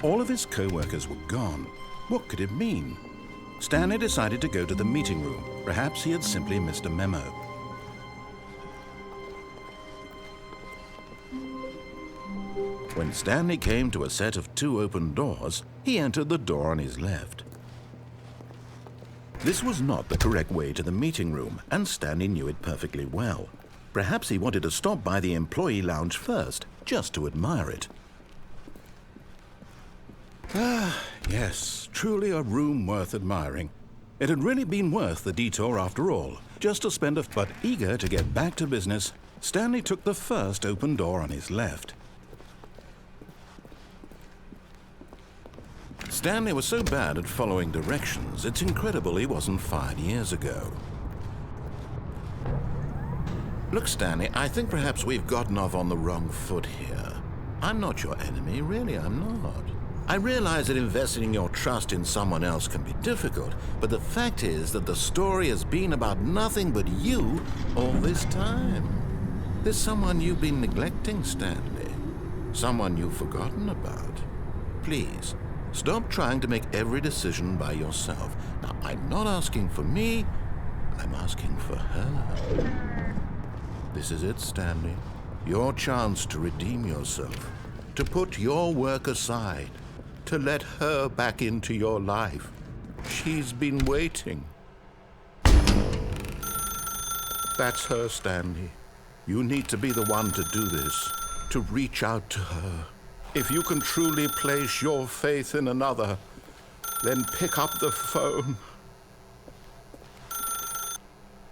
All of his co-workers were gone. What could it mean? Stanley decided to go to the meeting room. Perhaps he had simply missed a memo. When Stanley came to a set of 2 open doors, he entered the door on his left. This was not the correct way to the meeting room, and Stanley knew it perfectly well. Perhaps he wanted to stop by the employee lounge first, just to admire it. Ah, yes, truly a room worth admiring. It had really been worth the detour after all, just to spend but eager to get back to business, Stanley took the first open door on his left. Stanley was so bad at following directions, it's incredible he wasn't fired years ago. Look, Stanley, I think perhaps we've gotten off on the wrong foot here. I'm not your enemy, really, I'm not. I realize that investing your trust in someone else can be difficult, but the fact is that the story has been about nothing but you all this time. There's someone you've been neglecting, Stanley. Someone you've forgotten about. Please, stop trying to make every decision by yourself. Now, I'm not asking for me, I'm asking for her. This is it, Stanley. Your chance to redeem yourself, to put your work aside, to let her back into your life. She's been waiting. That's her, Stanley. You need to be the one to do this, to reach out to her. If you can truly place your faith in another, then pick up the phone.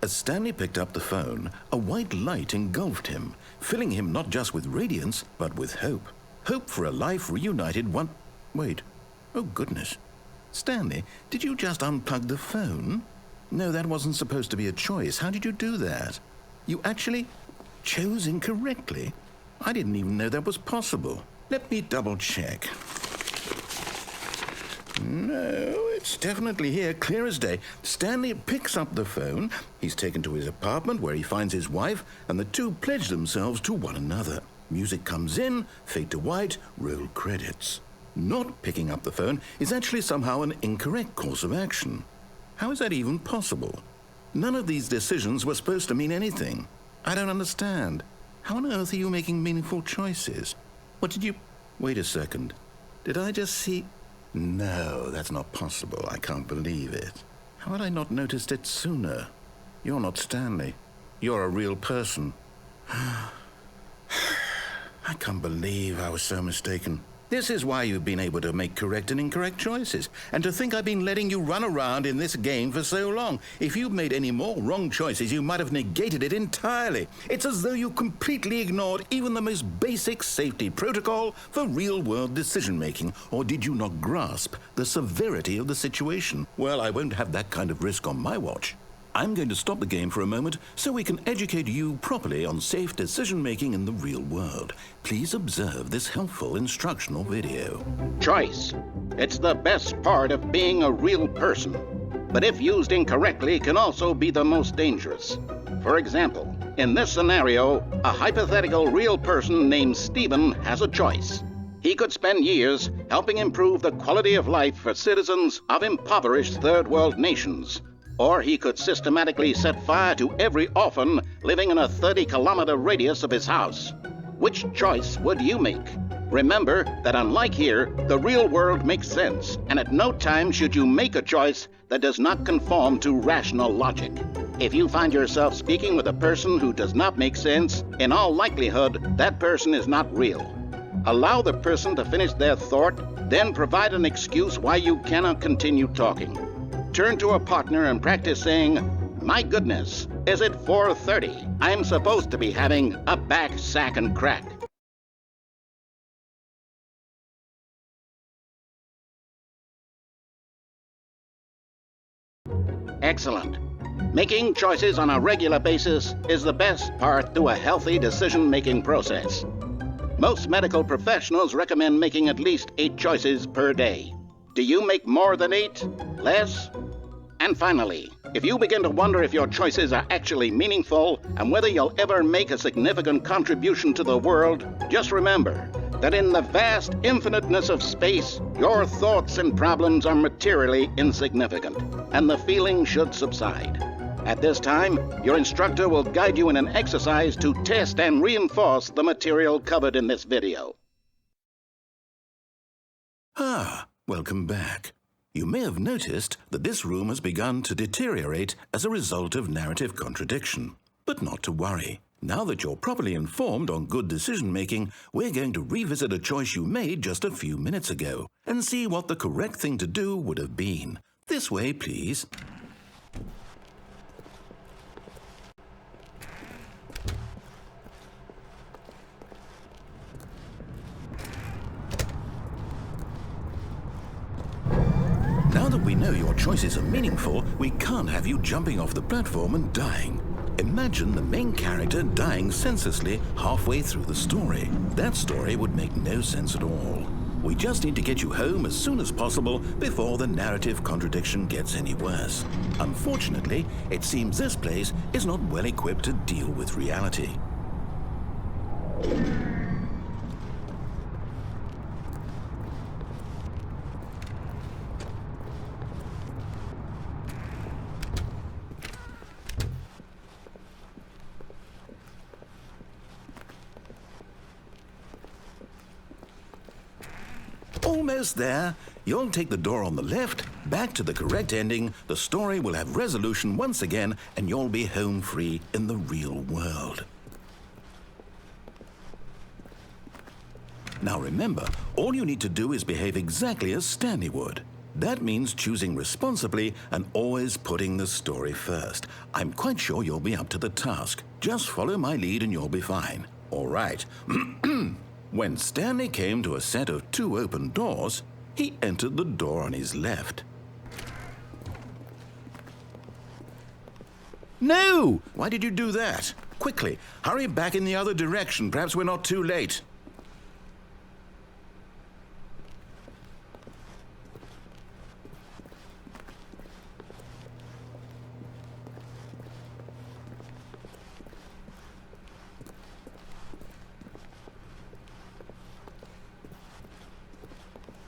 As Stanley picked up the phone, a white light engulfed him, filling him not just with radiance, but with hope. Hope for a life reunited one... Wait. Oh, goodness. Stanley, did you just unplug the phone? No, that wasn't supposed to be a choice. How did you do that? You actually chose incorrectly? I didn't even know that was possible. Let me double-check. No, it's definitely here, clear as day. Stanley picks up the phone. He's taken to his apartment where he finds his wife, and the two pledge themselves to one another. Music comes in, fade to white, roll credits. Not picking up the phone is actually somehow an incorrect course of action. How is that even possible? None of these decisions were supposed to mean anything. I don't understand. How on earth are you making meaningful choices? What did you... Wait a second. Did I just see... No, that's not possible. I can't believe it. How had I not noticed it sooner? You're not Stanley. You're a real person. I can't believe I was so mistaken. This is why you've been able to make correct and incorrect choices. And to think I've been letting you run around in this game for so long. If you'd made any more wrong choices, you might have negated it entirely. It's as though you completely ignored even the most basic safety protocol for real-world decision-making. Or did you not grasp the severity of the situation? Well, I won't have that kind of risk on my watch. I'm going to stop the game for a moment so we can educate you properly on safe decision-making in the real world. Please observe this helpful instructional video. Choice. It's the best part of being a real person. But if used incorrectly, can also be the most dangerous. For example, in this scenario, a hypothetical real person named Stephen has a choice. He could spend years helping improve the quality of life for citizens of impoverished third-world nations. Or he could systematically set fire to every orphan living in a 30-kilometer radius of his house. Which choice would you make? Remember that unlike here, the real world makes sense, and at no time should you make a choice that does not conform to rational logic. If you find yourself speaking with a person who does not make sense, in all likelihood, that person is not real. Allow the person to finish their thought, then provide an excuse why you cannot continue talking. Turn to a partner and practice saying, "My goodness, is it 4:30? I'm supposed to be having a back, sack, and crack." Excellent. Making choices on a regular basis is the best part to a healthy decision-making process. Most medical professionals recommend making at least 8 choices per day. Do you make more than 8? Less? And And finally, if you begin to wonder if your choices are actually meaningful and whether you'll ever make a significant contribution to the world, just remember that in the vast infiniteness of space, your thoughts and problems are materially insignificant, and the feeling should subside. At this time, your instructor will guide you in an exercise to test and reinforce the material covered in this video. Welcome back. You may have noticed that this room has begun to deteriorate as a result of narrative contradiction. But not to worry. Now that you're properly informed on good decision-making, we're going to revisit a choice you made just a few minutes ago and see what the correct thing to do would have been. This way, please. Now that we know your choices are meaningful, we can't have you jumping off the platform and dying. Imagine the main character dying senselessly halfway through the story. That story would make no sense at all. We just need to get you home as soon as possible before the narrative contradiction gets any worse. Unfortunately, it seems this place is not well equipped to deal with reality. Almost there. You'll take the door on the left, back to the correct ending, the story will have resolution once again, and you'll be home free in the real world. Now remember, all you need to do is behave exactly as Stanley would. That means choosing responsibly and always putting the story first. I'm quite sure you'll be up to the task. Just follow my lead and you'll be fine. All right. When Stanley came to a set of 2 open doors, he entered the door on his left. No! Why did you do that? Quickly, hurry back in the other direction. Perhaps we're not too late.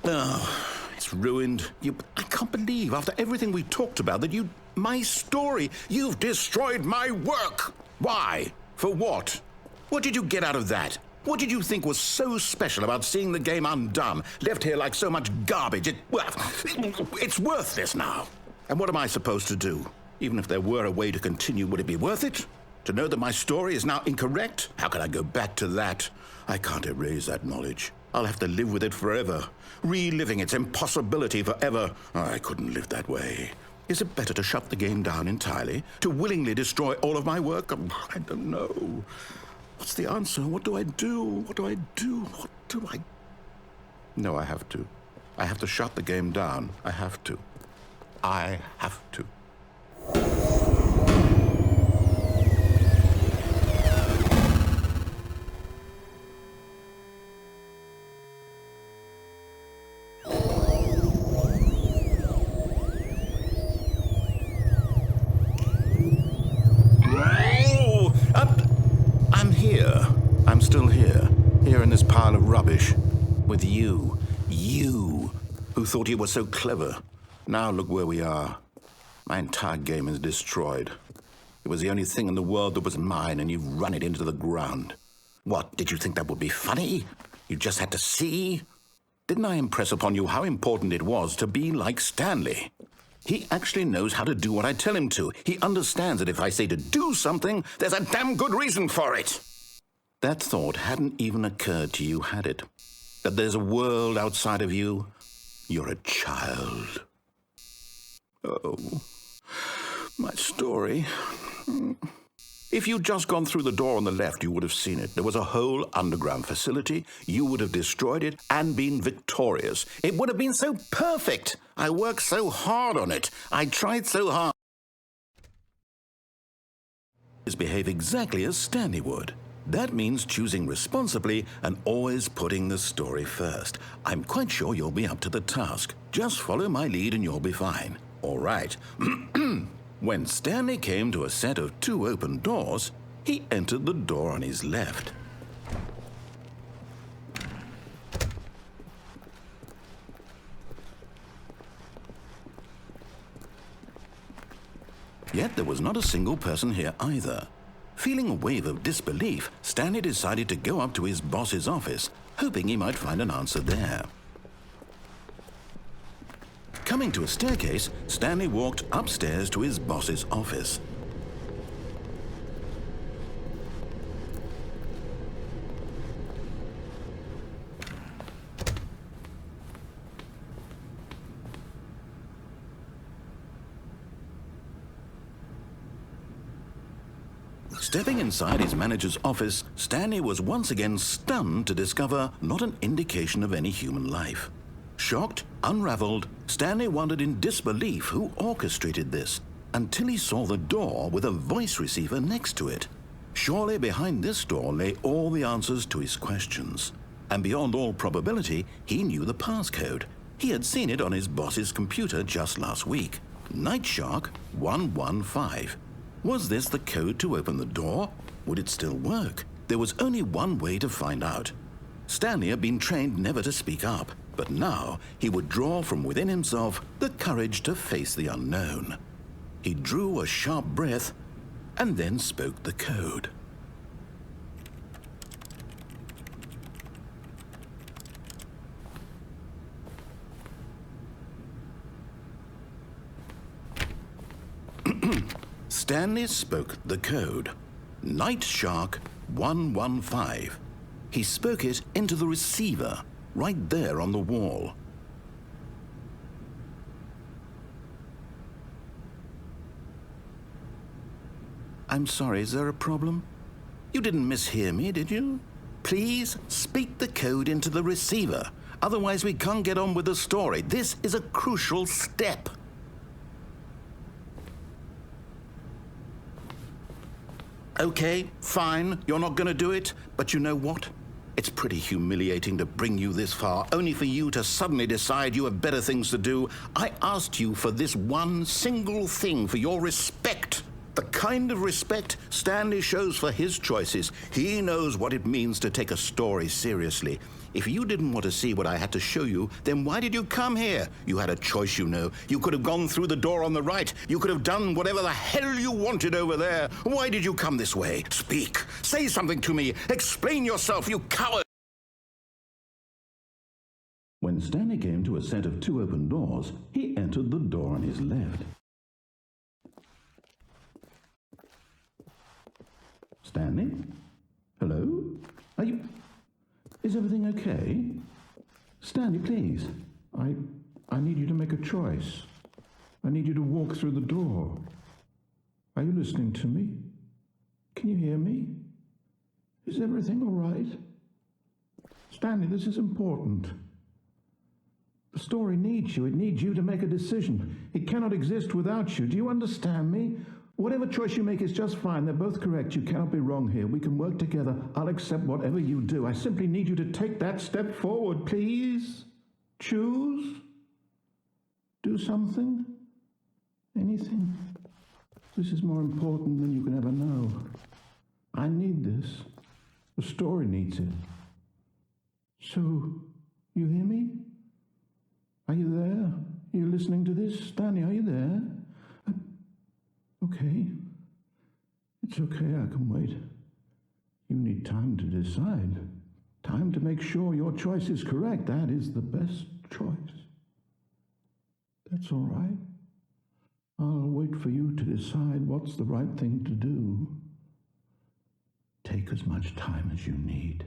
Oh, it's ruined. I can't believe, after everything we talked about, that my story, you've destroyed my work. Why? For what? What did you get out of that? What did you think was so special about seeing the game undone, left here like so much garbage? It's worthless now. And what am I supposed to do? Even if there were a way to continue, would it be worth it? To know that my story is now incorrect? How can I go back to that? I can't erase that knowledge. I'll have to live with it forever, reliving its impossibility forever. I couldn't live that way. Is it better to shut the game down entirely? To willingly destroy all of my work? I don't know. What's the answer? What do I do? What do I do? What do I... No, I have to. I have to shut the game down. I have to. I have to. I'm still here in this pile of rubbish, with you who thought you were so clever. Now look where we are. My entire game is destroyed. It was the only thing in the world that was mine, and you've run it into the ground. What, did you think that would be funny? You just had to see? Didn't I impress upon you how important it was to be like Stanley? He actually knows how to do what I tell him to. He understands that if I say to do something, there's a damn good reason for it. That thought hadn't even occurred to you, had it? That there's a world outside of you? You're a child. Oh, my story. If you'd just gone through the door on the left, you would have seen it. There was a whole underground facility. You would have destroyed it and been victorious. It would have been so perfect. I worked so hard on it. I tried so hard. Behave exactly as Stanley would. That means choosing responsibly and always putting the story first. I'm quite sure you'll be up to the task. Just follow my lead and you'll be fine. All right. When Stanley came to a set of 2 open doors, he entered the door on his left. Yet there was not a single person here either. Feeling a wave of disbelief, Stanley decided to go up to his boss's office, hoping he might find an answer there. Coming to a staircase, Stanley walked upstairs to his boss's office. Stepping inside his manager's office, Stanley was once again stunned to discover not an indication of any human life. Shocked, unraveled, Stanley wondered in disbelief who orchestrated this, until he saw the door with a voice receiver next to it. Surely behind this door lay all the answers to his questions. And beyond all probability, he knew the passcode. He had seen it on his boss's computer just last week. Nightshark 115. Was this the code to open the door? Would it still work? There was only one way to find out. Stanley had been trained never to speak up, but now he would draw from within himself the courage to face the unknown. He drew a sharp breath and then spoke the code. Stanley spoke the code. Nightshark 115. He spoke it into the receiver, right there on the wall. I'm sorry, is there a problem? You didn't mishear me, did you? Please speak the code into the receiver. Otherwise, we can't get on with the story. This is a crucial step. Okay, fine, you're not going to do it, but you know what? It's pretty humiliating to bring you this far, only for you to suddenly decide you have better things to do. I asked you for this one single thing, for your respect. The kind of respect Stanley shows for his choices. He knows what it means to take a story seriously. If you didn't want to see what I had to show you, then why did you come here? You had a choice, you know. You could have gone through the door on the right. You could have done whatever the hell you wanted over there. Why did you come this way? Speak. Say something to me. Explain yourself, you coward. When Stanley came to a set of 2 open doors, he entered the door on his left. Stanley? Hello? Are you... Is everything okay? Stanley, please. I need you to make a choice. I need you to walk through the door. Are you listening to me? Can you hear me? Is everything all right? Stanley, this is important. The story needs you. It needs you to make a decision. It cannot exist without you. Do you understand me? Whatever choice you make is just fine. They're both correct. You cannot be wrong here. We can work together. I'll accept whatever you do. I simply need you to take that step forward, please. Choose. Do something. Anything. This is more important than you can ever know. I need this. The story needs it. So, you hear me? Are you there? Are you listening to this? Stanley, are you there? Okay. It's okay, I can wait. You need time to decide. Time to make sure your choice is correct. That is the best choice. That's all right. I'll wait for you to decide what's the right thing to do. Take as much time as you need.